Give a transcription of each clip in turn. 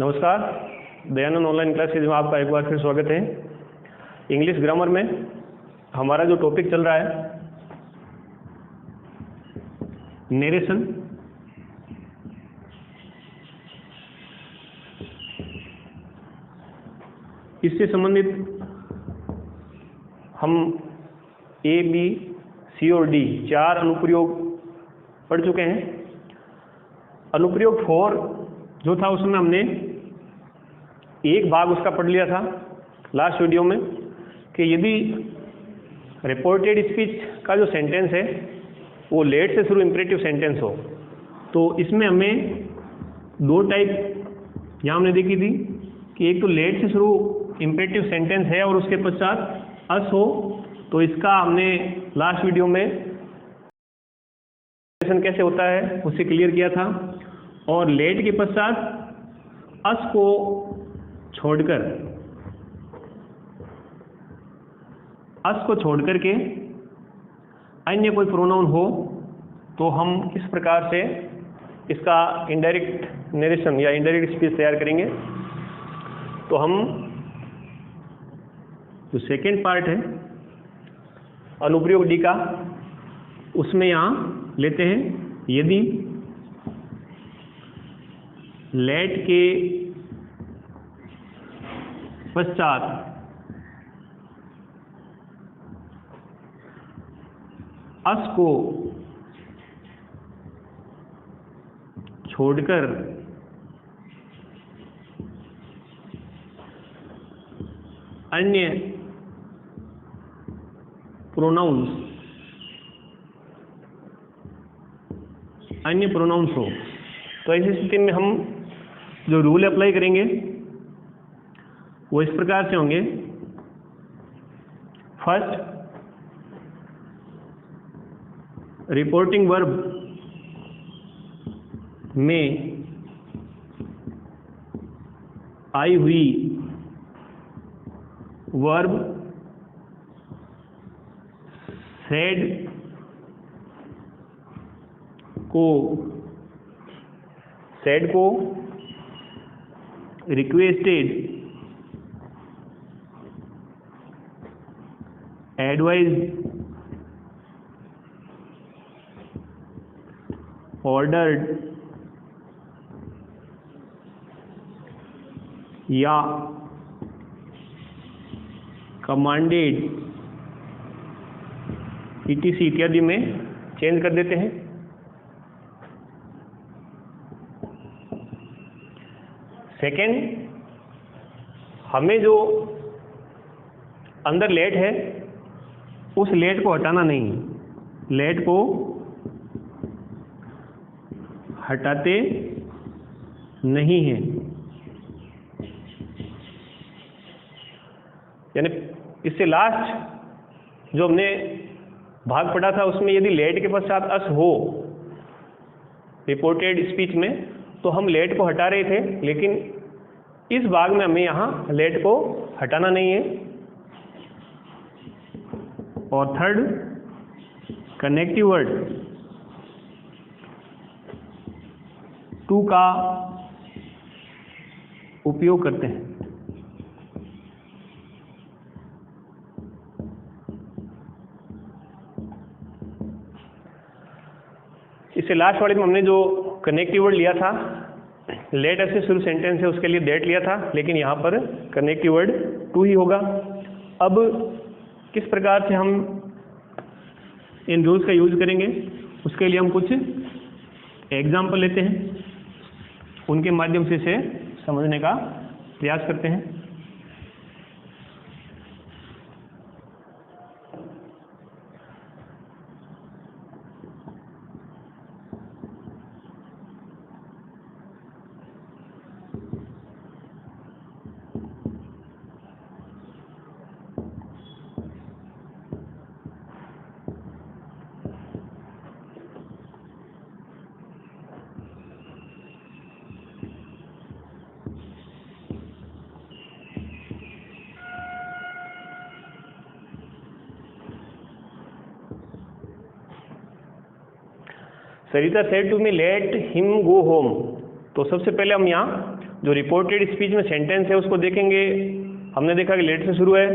नमस्कार, Dayanand online classes में आपका एक बार फिर स्वागत है। इंग्लिश ग्रामर में हमारा जो टॉपिक चल रहा है नरेशन। इससे संबंधित हम ए, बी, सी और डी 4 अनुप्रयोग पढ़ चुके हैं। अनुप्रयोग 4 जो था उसमें हमने एक भाग उसका पढ़ लिया था लास्ट वीडियो में कि यदि रिपोर्टेड स्पीच का जो सेंटेंस है वो लेट से शुरू इम्परेटिव सेंटेंस हो तो इसमें हमें 2 टाइप यहाँ हमने देखी थी कि एक तो लेट से शुरू इम्परेटिव सेंटेंस है और उसके पश्चात अस हो, तो इसका हमने लास्ट वीडियो में कैसे होता है उससे क्लियर किया था। और लेट के पश्चात अस को छोड़कर के अन्य कोई प्रोनाउन हो तो हम किस प्रकार से इसका इनडायरेक्ट नरेशन या इनडायरेक्ट स्पीच तैयार करेंगे। तो हम जो सेकेंड पार्ट है अनुप्रयोग डी का उसमें यहाँ लेते हैं, यदि लेट के पश्चात अस को छोड़कर अन्य प्रोनाउंस हो, तो ऐसी स्थिति में हम जो रूल अप्लाई करेंगे वो इस प्रकार से होंगे। फर्स्ट, रिपोर्टिंग वर्ब में आई हुई वर्ब सेड को रिक्वेस्टेड, एडवाइज्ड, ऑर्डर्ड या कमांडेड etc इत्यादि में चेंज कर देते हैं। सेकेंड, हमें जो अंदर लेट है उस लेट को हटाना नहीं, लेट को हटाते नहीं है। यानी इससे लास्ट जो हमने भाग पढ़ा था उसमें यदि लेट के पश्चात अस हो रिपोर्टेड स्पीच में तो हम लेट को हटा रहे थे, लेकिन इस भाग में हमें यहाँ लेट को हटाना नहीं है। और थर्ड, कनेक्टिव वर्ड टू का उपयोग करते हैं। इससे लास्ट वाले में हमने जो कनेक्टिव वर्ड लिया था, लेट से शुरू सेंटेंस है उसके लिए दैट लिया था, लेकिन यहाँ पर कनेक्टिव वर्ड टू ही होगा। अब किस प्रकार से हम इन रूल्स का यूज करेंगे उसके लिए हम कुछ एग्जाम्पल लेते हैं, उनके माध्यम से इसे समझने का प्रयास करते हैं। Sarita said to me let him go home. तो सबसे पहले हम यहाँ जो रिपोर्टेड स्पीच में सेंटेंस है उसको देखेंगे। हमने देखा कि लेट से शुरू है,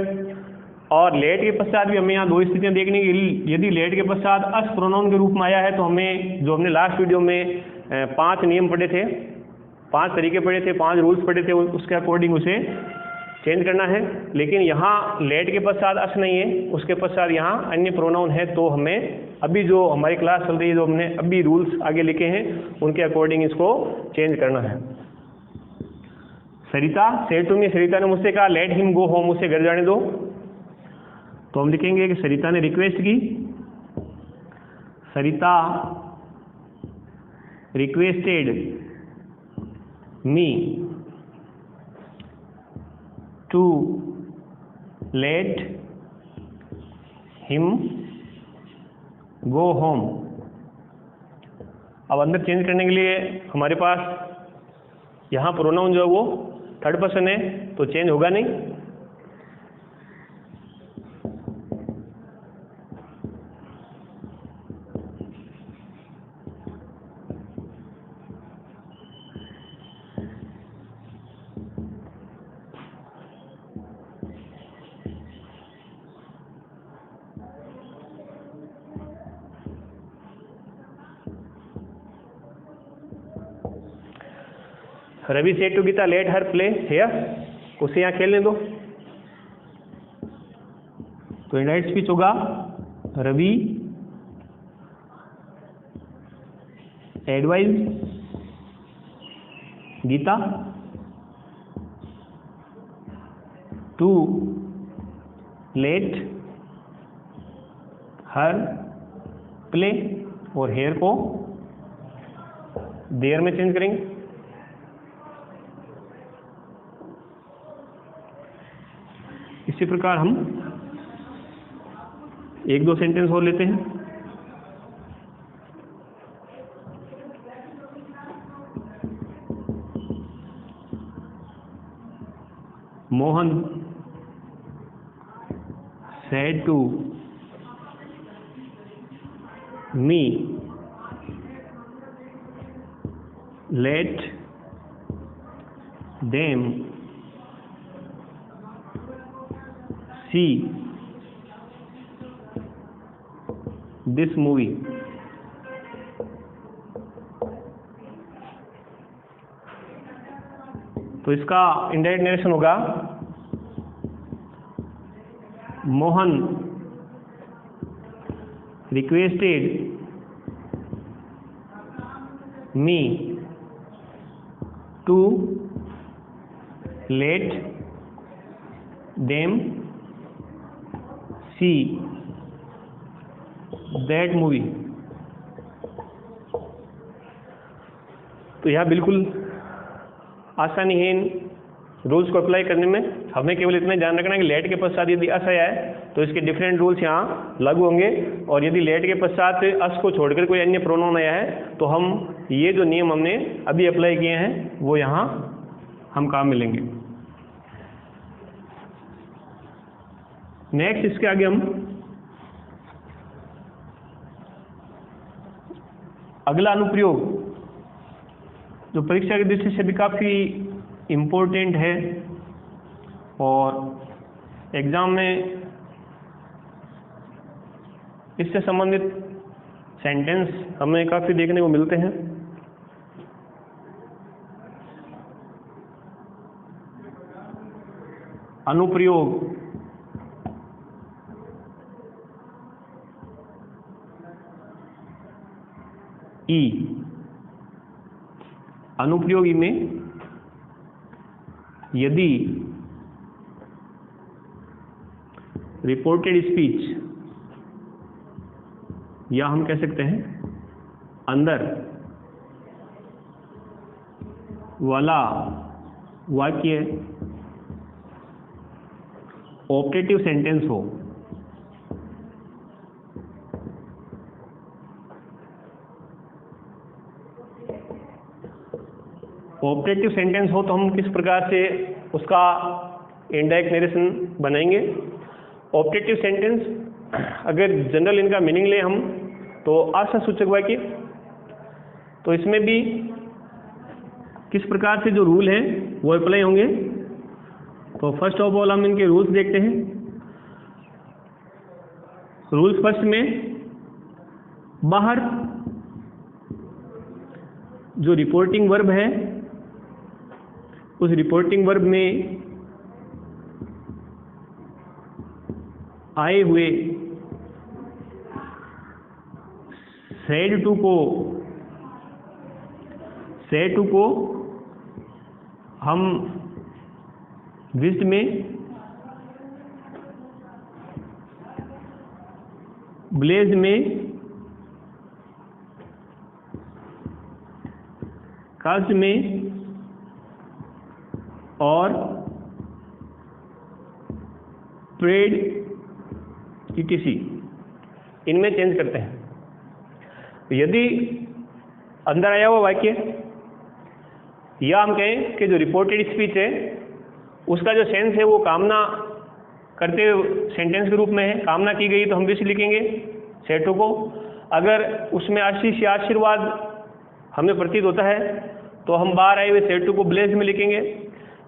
और लेट के पश्चात भी हमें यहाँ दो स्थितियाँ देखने की। यदि लेट के पश्चात अस प्रोनाउन के रूप में आया है तो हमें, जो हमने लास्ट वीडियो में 5 नियम पढ़े थे, 5 तरीके पढ़े थे, 5 रूल्स पढ़े थे, उसके अकॉर्डिंग उसे चेंज करना है। लेकिन यहाँ लेट के पश्चात अस नहीं है, उसके पश्चात यहाँ अन्य प्रोनाउन है, तो हमें अभी जो हमारी क्लास चल रही है, जो हमने अभी रूल्स आगे लिखे हैं उनके अकॉर्डिंग इसको चेंज करना है। सरिता सेड टू मी, सरिता ने मुझसे कहा लेट हिम गो होम, उसे घर जाने दो। तो हम लिखेंगे कि सरिता ने रिक्वेस्ट की, Sarita requested me to let him go home. अब अंदर चेंज करने के लिए हमारे पास यहाँ प्रोनाउन जो है वो थर्ड पर्सन है, तो चेंज होगा नहीं। Ravi said to Geeta let her play here, उसे यहाँ खेलने दो। तो इनडायरेक्ट स्पीच होगा Ravi advise Geeta to let her play, और हेयर को देयर में चेंज करेंगे। इसी प्रकार हम 1-2 सेंटेंस और लेते हैं। Mohan said to me let them see this movie। तो इसका इनडायरेक्ट नरेशन होगा Mohan requested me to let them see that movie. तो यह बिल्कुल आसानी है इन रूल्स को अप्लाई करने में। हमें केवल इतना ध्यान रखना है कि लेट के पश्चात यदि अस आया है तो इसके डिफरेंट रूल्स यहाँ लागू होंगे, और यदि लेट के पश्चात अस को छोड़कर कोई अन्य प्रोनाउन आया है तो हम ये जो नियम हमने अभी अप्लाई किए हैं वो यहाँ हम काम में लेंगे। नेक्स्ट इसके आगे हम अगला अनुप्रयोग जो परीक्षा की दृष्टि से भी काफ़ी इम्पोर्टेंट है और एग्ज़ाम में इससे संबंधित सेंटेंस हमें काफ़ी देखने को मिलते हैं। अनुप्रयोग ई, अनुप्रयोगी में यदि रिपोर्टेड स्पीच या हम कह सकते हैं अंदर वाला वाक्य ऑपरेटिव सेंटेंस हो, ऑपरेटिव सेंटेंस हो तो हम किस प्रकार से उसका इनडायरेक्ट नरेशन बनाएंगे। ऑपरेटिव सेंटेंस अगर जनरल इनका मीनिंग ले हम तो आशा सूचक वाक्य, तो इसमें भी किस प्रकार से जो रूल हैं वो अप्लाई होंगे। तो फर्स्ट ऑफ ऑल हम इनके रूल्स देखते हैं। रूल्स फर्स्ट में, बाहर जो रिपोर्टिंग वर्ब है उस रिपोर्टिंग वर्ब में आए हुए सेड टू को हम विज्ड में, ब्लेज में, कास्ट में और प्रेड etc इनमें चेंज करते हैं। यदि अंदर आया हुआ वाक्य या हम कहें कि जो रिपोर्टेड स्पीच है उसका जो सेंस है वो कामना करते हुए सेंटेंस के रूप में है, कामना की गई तो हम विश लिखेंगे सेड टू को। अगर उसमें आशीष या आशीर्वाद हमें प्रतीत होता है तो हम बाहर आए हुए सेड टू को ब्लेस में लिखेंगे।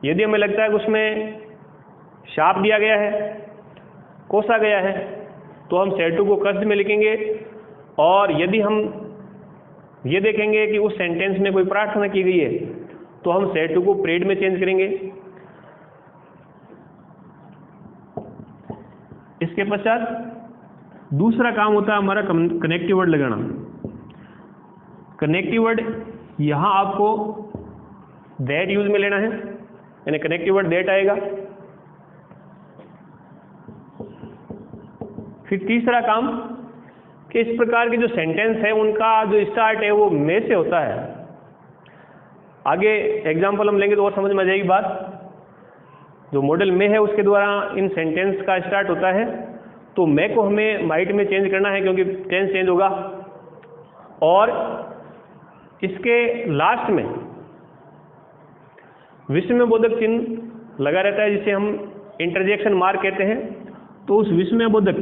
यदि हमें लगता है कि उसमें शाप दिया गया है, कोसा गया है, तो हम सेड टू को कर्स्ड में लिखेंगे। और यदि हम ये देखेंगे कि उस सेंटेंस में कोई प्रार्थना की गई है तो हम सेड टू को प्रेड में चेंज करेंगे। इसके पश्चात दूसरा काम होता है हमारा कनेक्टिव वर्ड लगाना। कनेक्टिव वर्ड यहाँ आपको दैट यूज में लेना है, यानी कनेक्टिव वर्ड दैट आएगा। फिर तीसरा काम कि इस प्रकार के जो सेंटेंस है उनका जो स्टार्ट है वो में से होता है। आगे एग्जाम्पल हम लेंगे तो और समझ में आ जाएगी बात। जो मॉडल में है उसके द्वारा इन सेंटेंस का स्टार्ट होता है, तो मैं को हमें माइट में चेंज करना है क्योंकि टेंस चेंज होगा। और इसके लास्ट में विस्मयबोधक चिन्ह लगा रहता है जिसे हम इंटरजेक्शन मार्क कहते हैं। तो उस विस्मयबोधक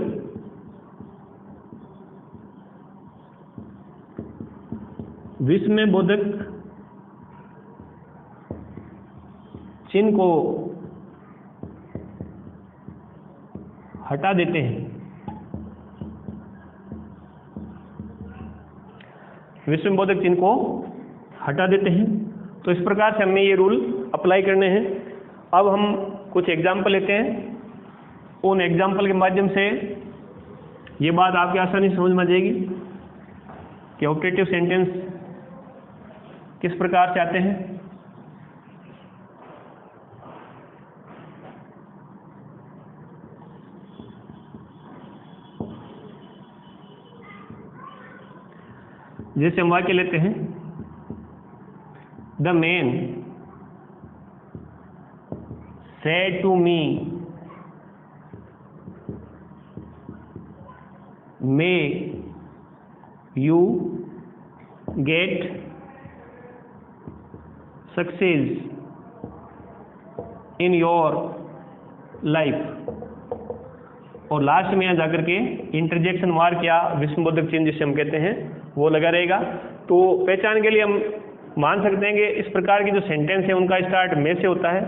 चिन्ह को हटा देते हैं। विस्मयबोधक चिन्ह को हटा देते हैं। तो इस प्रकार से हमें ये रूल अप्लाई करने हैं। अब हम कुछ एग्जाम्पल लेते हैं, उन एग्जाम्पल के माध्यम से ये बात आपकी आसानी से समझ में आ जाएगी कि ऑपरेटिव सेंटेंस किस प्रकार से आते हैं। जैसे हम वाक्य लेते हैं, the man said to me may you get success in your life. और लास्ट में यहाँ जाकर के इंटरजेक्शन मार्क या विस्मयबोधक चिन्ह जिसे हम कहते हैं वो लगा रहेगा। तो पहचान के लिए हम मान सकते हैं कि इस प्रकार की जो सेंटेंस है उनका स्टार्ट में से होता है।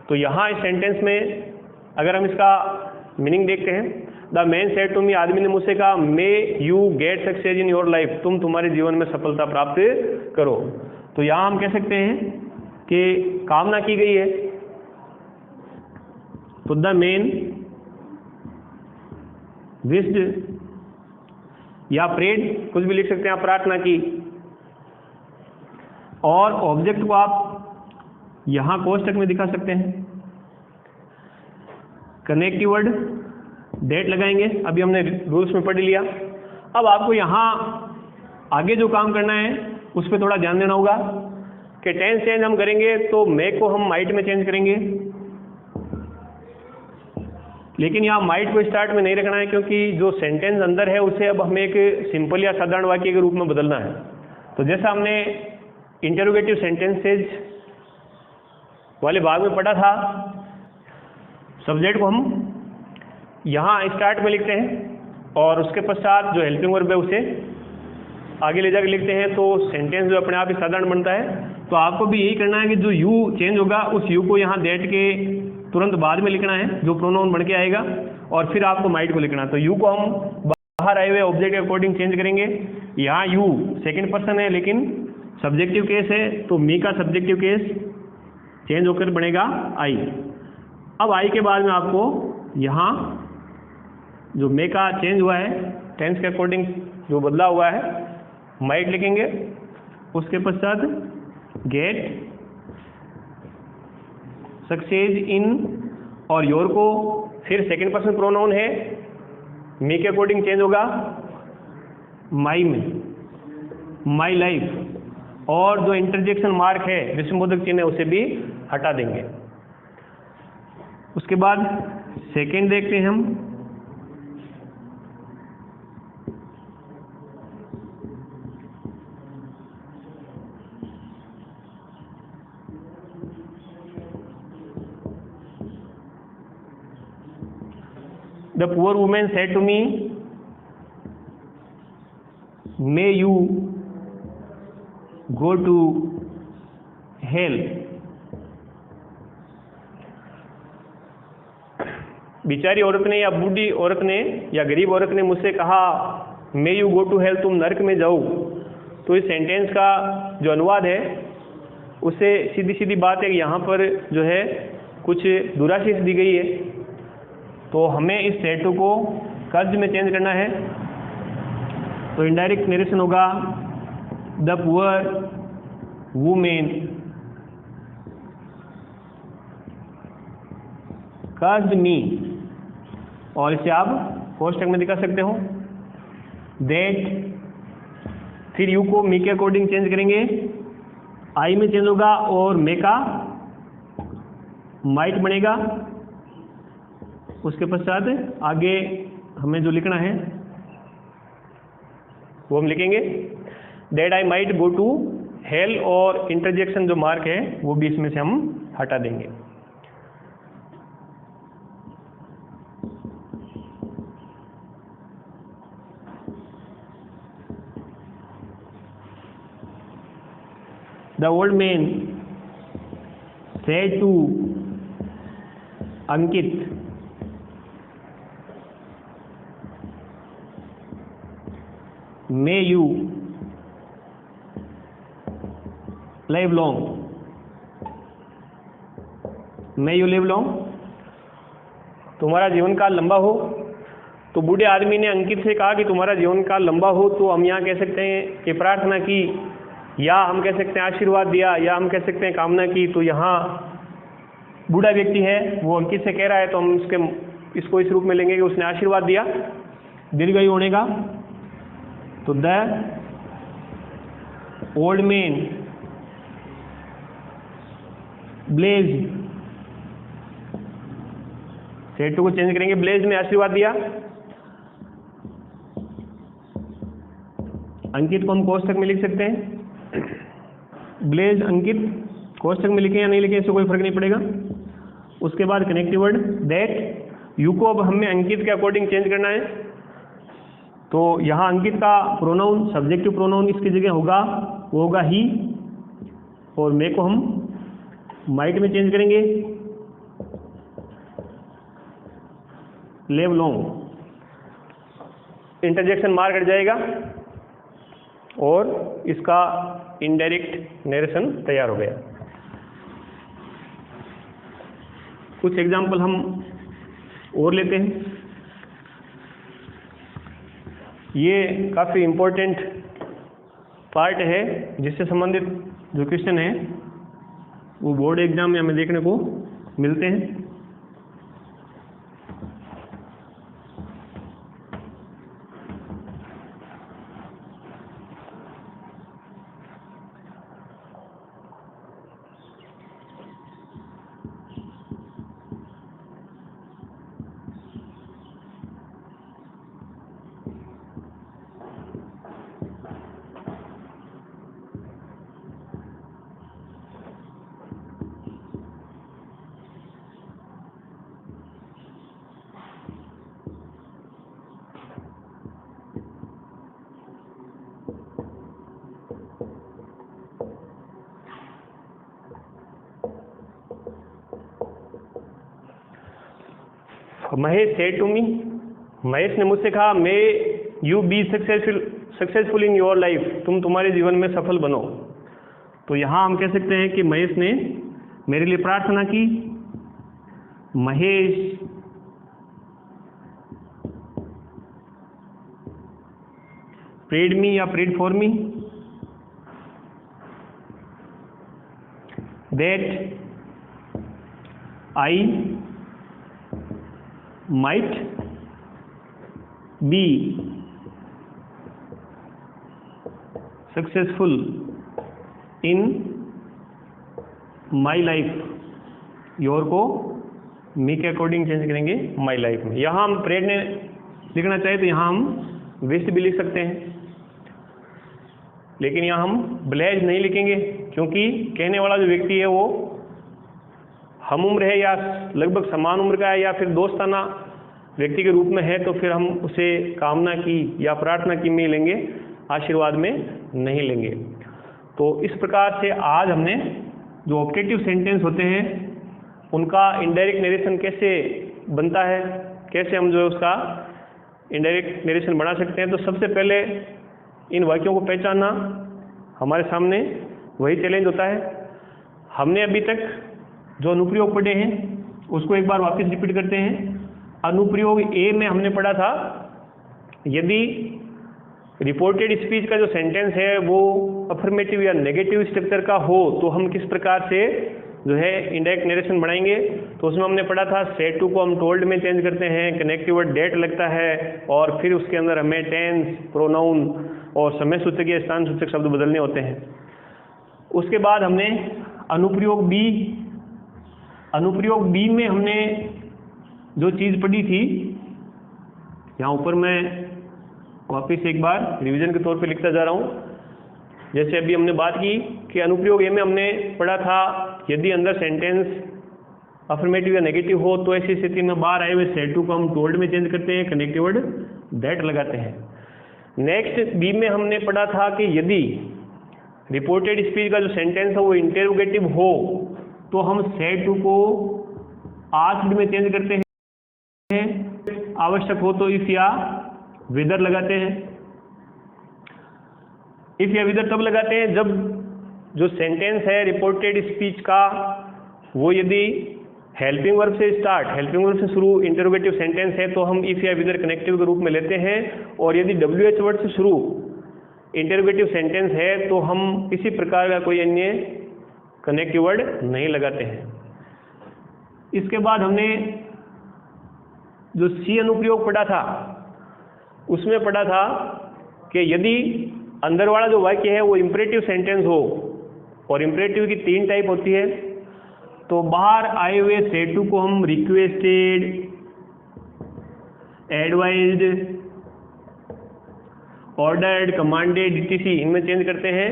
तो यहाँ इस सेंटेंस में अगर हम इसका मीनिंग देखते हैं, the man said to me, आदमी ने मुझसे कहा, may you get success in your life, तुम तुम्हारे जीवन में सफलता प्राप्त करो। तो यहाँ हम कह सकते हैं कि कामना की गई है। तो द मैन विश्ड या प्रेड, कुछ भी लिख सकते हैं आप, प्रार्थना की। और ऑब्जेक्ट को आप यहां कोष्टक में दिखा सकते हैं। कनेक्टिव वर्ड डेट लगाएंगे, अभी हमने रूल्स में पढ़ लिया। अब आपको यहां आगे जो काम करना है उस पर थोड़ा ध्यान देना होगा कि टेंस चेंज हम करेंगे तो मे को हम माइट में चेंज करेंगे, लेकिन यहाँ माइट को स्टार्ट में नहीं रखना है क्योंकि जो सेंटेंस अंदर है उसे अब हमें एक सिंपल या साधारण वाक्य के रूप में बदलना है। तो जैसा हमने इंटरोगेटिव सेंटेंसेज वाले भाग में पढ़ा था, सब्जेक्ट को हम यहाँ स्टार्ट में लिखते हैं और उसके पश्चात जो हेल्पिंग वर्ब है उसे आगे ले जाकर लिखते हैं तो सेंटेंस जो अपने आप ही साधारण बनता है। तो आपको भी यही करना है कि जो यू चेंज होगा उस यू को यहाँ दैट के तुरंत बाद में लिखना है जो प्रोनाउन बन के आएगा, और फिर आपको माइट को लिखना है। तो यू को हम बाहर आए हुए ऑब्जेक्ट के अकॉर्डिंग चेंज करेंगे। यहाँ यू सेकेंड पर्सन है लेकिन सब्जेक्टिव केस है, तो मी का सब्जेक्टिव केस चेंज होकर बनेगा आई। अब आई के बाद में आपको यहाँ जो मे का चेंज हुआ है टेंस के अकॉर्डिंग जो बदला हुआ है माइट लिखेंगे। उसके पश्चात गेट सक्सेस इन और योर को फिर सेकेंड पर्सन प्रोनाउन है, मी के अकॉर्डिंग चेंज होगा माई में, माई लाइफ, और जो इंटरजेक्शन मार्क है विस्मबोधक चिन्ह है उसे भी हटा देंगे। उसके बाद सेकेंड देखते हैं हम। The poor woman said to me, may you go to hell. बेचारी औरत ने या बूढ़ी औरत ने या गरीब औरत ने मुझसे कहा may you go to hell, तुम नरक में जाओ। तो इस सेंटेंस का जो अनुवाद है उससे सीधी सीधी बात है कि यहाँ पर जो है कुछ दुराशीष दी गई है, तो हमें इस सेटू को कर्ज में चेंज करना है। तो इनडायरेक्ट नरेशन होगा द पुअर वुमेन कर्ज मी, और इसे आप कोष्ठक में दिखा सकते हो दैट। फिर यू को मी के अकॉर्डिंग चेंज करेंगे, आई में चेंज होगा और मे का माइट बनेगा। उसके पश्चात आगे हमें जो लिखना है वो हम लिखेंगे that I might go to hell, और इंटरजेक्शन जो मार्क है वो भी इसमें से हम हटा देंगे। The old man said to Ankit, may you live long, may you live long, तुम्हारा जीवन काल लंबा हो। तो बूढ़े आदमी ने अंकित से कहा कि तुम्हारा जीवन काल लंबा हो, तो हम यहाँ कह सकते हैं कि प्रार्थना की, या हम कह सकते हैं आशीर्वाद दिया, या हम कह सकते हैं कामना की। तो यहाँ बूढ़ा व्यक्ति है वो अंकित से कह रहा है, तो हम इसको इस रूप में लेंगे कि उसने आशीर्वाद दिया दीर्घायु होने का। तो द ओल्ड मैन ब्लेज, सेटू को चेंज करेंगे, ब्लेज में आशीर्वाद दिया। अंकित को हम कोष्ठक में लिख सकते हैं, ब्लेज अंकित कोष्ठक में लिखें या नहीं लिखें इससे कोई फर्क नहीं पड़ेगा। उसके बाद कनेक्टिव वर्ड दैट, यू को अब हमें अंकित के अकॉर्डिंग चेंज करना है। तो यहाँ अंकित का प्रोनाउन सब्जेक्टिव प्रोनाउन इसकी जगह होगा, वो होगा ही, और मे को हम माइट में चेंज करेंगे लेव लॉन्ग, इंटरजेक्शन मार्क हट जाएगा और इसका इनडायरेक्ट नरेशन तैयार हो गया। कुछ एग्जाम्पल हम और लेते हैं। ये काफ़ी इम्पोर्टेंट पार्ट है जिससे संबंधित जो क्वेश्चन है वो बोर्ड एग्जाम में हमें देखने को मिलते हैं। Mahesh said to me, Mahesh ने मुझसे कहा may you be successful in your life, तुम तुम्हारे जीवन में सफल बनो। तो यहाँ हम कह सकते हैं कि महेश ने मेरे लिए प्रार्थना की। महेश प्रेड मी या prayed for me that I might be successful in my life. Your को मी के अकॉर्डिंग चेंज करेंगे माई लाइफ में। यहाँ हम प्रेड ने लिखना चाहे तो यहाँ हम विश भी लिख सकते हैं, लेकिन यहाँ हम ब्लेज नहीं लिखेंगे क्योंकि कहने वाला जो व्यक्ति है वो हम उम्र है या लगभग समान उम्र का है या फिर दोस्ताना व्यक्ति के रूप में है, तो फिर हम उसे कामना की या प्रार्थना की में लेंगे, आशीर्वाद में नहीं लेंगे। तो इस प्रकार से आज हमने जो ऑब्जेक्टिव सेंटेंस होते हैं उनका इनडायरेक्ट नरेशन कैसे बनता है, कैसे हम जो है उसका इनडायरेक्ट नरेशन बना सकते हैं। तो सबसे पहले इन वाक्यों को पहचानना हमारे सामने वही चैलेंज होता है। हमने अभी तक जो अनुप्रयोग पढ़े हैं उसको एक बार वापस रिपीट करते हैं। अनुप्रयोग ए में हमने पढ़ा था यदि रिपोर्टेड स्पीच का जो सेंटेंस है वो अफर्मेटिव या नेगेटिव स्ट्रक्चर का हो तो हम किस प्रकार से जो है इंडायरेक्ट नरेशन बनाएंगे। तो उसमें हमने पढ़ा था सेड टू को हम टोल्ड में चेंज करते हैं, कनेक्टिव वर्ड डेट लगता है और फिर उसके अंदर हमें टेंस, प्रोनाउन और समय सूचक या स्थान सूचक शब्द बदलने होते हैं। उसके बाद हमने अनुप्रयोग बी में हमने जो चीज़ पढ़ी थी, यहाँ ऊपर मैं वापिस एक बार रिवीजन के तौर पे लिखता जा रहा हूँ। जैसे अभी हमने बात की कि अनुप्रयोग ए में हमने पढ़ा था यदि अंदर सेंटेंस अफर्मेटिव या नेगेटिव हो तो ऐसी स्थिति में बाहर आए हुए सेड टू को हम टोल्ड में चेंज करते हैं, कनेक्टिव वर्ड दैट लगाते हैं। नेक्स्ट बी में हमने पढ़ा था कि यदि रिपोर्टेड स्पीच का जो सेंटेंस है वो इंटेरोगेटिव हो तो हम सेड टू को आस्क्ड में चेंज करते हैं, आवश्यक हो तो इफ या विदर लगाते हैं। इफ या विदर तब लगाते हैं जब जो सेंटेंस है रिपोर्टेड स्पीच का वो यदि हेल्पिंग वर्ब से स्टार्ट, हेल्पिंग वर्ब से शुरू इंटरोगेटिव सेंटेंस है तो हम इफ या विदर कनेक्टिव के रूप में लेते हैं, और यदि WH वर्ड से शुरू इंटरोगेटिव सेंटेंस है तो हम किसी प्रकार का कोई अन्य कनेक्टिव वर्ड नहीं लगाते हैं। इसके बाद हमने जो सी अनुप्रयोग पढ़ा था उसमें पढ़ा था कि यदि अंदर वाला जो वाक्य है वो इम्परेटिव सेंटेंस हो, और इम्परेटिव की 3 टाइप होती है, तो बाहर आए हुए सेड टू को हम requested, advised, ordered, commanded, etc इनमें चेंज करते हैं।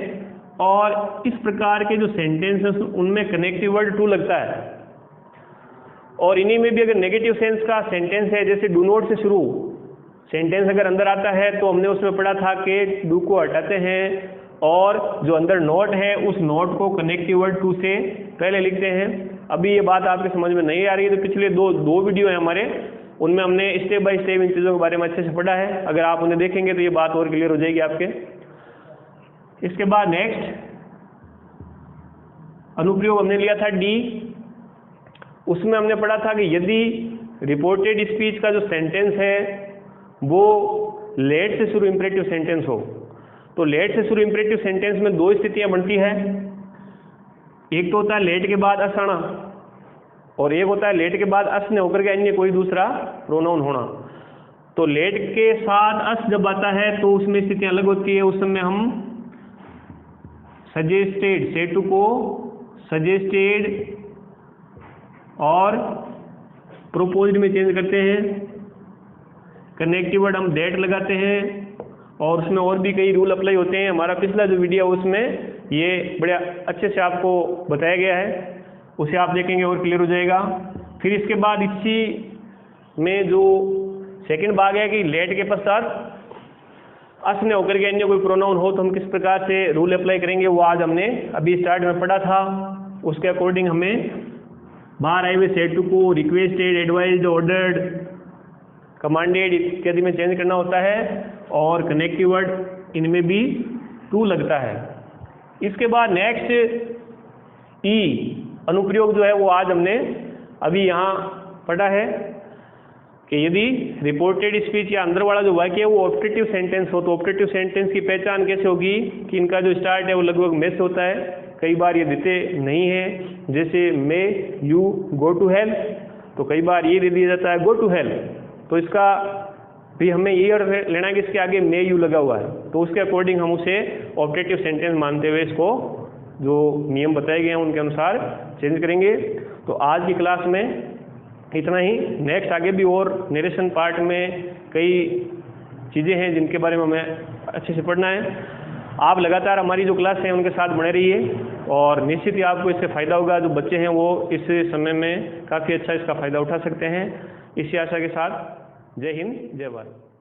और इस प्रकार के जो सेंटेंसेस उनमें कनेक्टिव वर्ड टू लगता है। और इन्हीं में भी अगर नेगेटिव सेंस का सेंटेंस है जैसे डू नॉट से शुरू सेंटेंस अगर अंदर आता है तो हमने उसमें पढ़ा था कि डू को हटाते हैं और जो अंदर नॉट है उस नॉट को कनेक्टिव वर्ड टू से पहले लिखते हैं। अभी ये बात आपके समझ में नहीं आ रही है तो पिछले दो वीडियो हैं हमारे, उनमें हमने स्टेप बाय स्टेप इन चीज़ों के बारे में अच्छे से पढ़ा है। अगर आप उन्हें देखेंगे तो ये बात और क्लियर हो जाएगी आपके। इसके बाद नेक्स्ट अनुप्रयोग हमने लिया था डी। उसमें हमने पढ़ा था कि यदि रिपोर्टेड स्पीच का जो सेंटेंस है वो लेट से शुरू इंपरेटिव सेंटेंस हो, तो लेट से शुरू इंपरेटिव सेंटेंस में 2 स्थितियां बनती है। एक तो होता है लेट के बाद अस आना, और एक होता है लेट के बाद अस ने होकर के अन्य कोई दूसरा प्रोनाउन होना। तो लेट के साथ अस जब आता है तो उसमें स्थितियां अलग होती है। उस समय हम सजेस्टेड, सेड टू को सजेस्टेड और प्रोपोज्ड में चेंज करते हैं, कनेक्टिव वर्ड हम दैट लगाते हैं, और उसमें और भी कई रूल अप्लाई होते हैं। हमारा पिछला जो वीडियो है उसमें ये बड़े अच्छे से आपको बताया गया है, उसे आप देखेंगे और क्लियर हो जाएगा। फिर इसके बाद इसी में जो सेकंड भाग है कि लेट के पश्चात अस ने होकर के अन्य कोई प्रोनाउन हो तो हम किस प्रकार से रूल अप्लाई करेंगे, वो आज हमने अभी स्टार्ट में पढ़ा था। उसके अकॉर्डिंग हमें बाहर आए हुए सेड टू को रिक्वेस्टेड, एडवाइज्ड, ऑर्डर्ड कमांडेड इत्यादि में चेंज करना होता है, और कनेक्टिव वर्ड इनमें भी टू लगता है। इसके बाद नेक्स्ट ई अनुप्रयोग जो है वो आज हमने अभी यहाँ पढ़ा है कि यदि रिपोर्टेड स्पीच या अंदर वाला जो वाक्य है वो ऑप्टेटिव सेंटेंस हो, तो ऑप्टेटिव सेंटेंस की पहचान कैसे होगी कि इनका जो स्टार्ट है वो लगभग में से होता है। कई बार ये देते नहीं है, जैसे may you go to help, तो कई बार ये दे दिया जाता है गो टू हेल्प, तो इसका भी हमें ये अर्थ लेना है कि इसके आगे मे यू लगा हुआ है, तो उसके अकॉर्डिंग हम उसे ऑप्टेटिव सेंटेंस मानते हुए इसको जो नियम बताए गए हैं उनके अनुसार चेंज करेंगे। तो आज की क्लास में इतना ही। नेक्स्ट आगे भी और नरेशन पार्ट में कई चीज़ें हैं जिनके बारे में हमें अच्छे से पढ़ना है। आप लगातार हमारी जो क्लास है उनके साथ बने रहिए, और निश्चित ही आपको इससे फ़ायदा होगा। जो बच्चे हैं वो इस समय में काफ़ी अच्छा इसका फ़ायदा उठा सकते हैं। इसी आशा के साथ जय हिंद, जय भारत।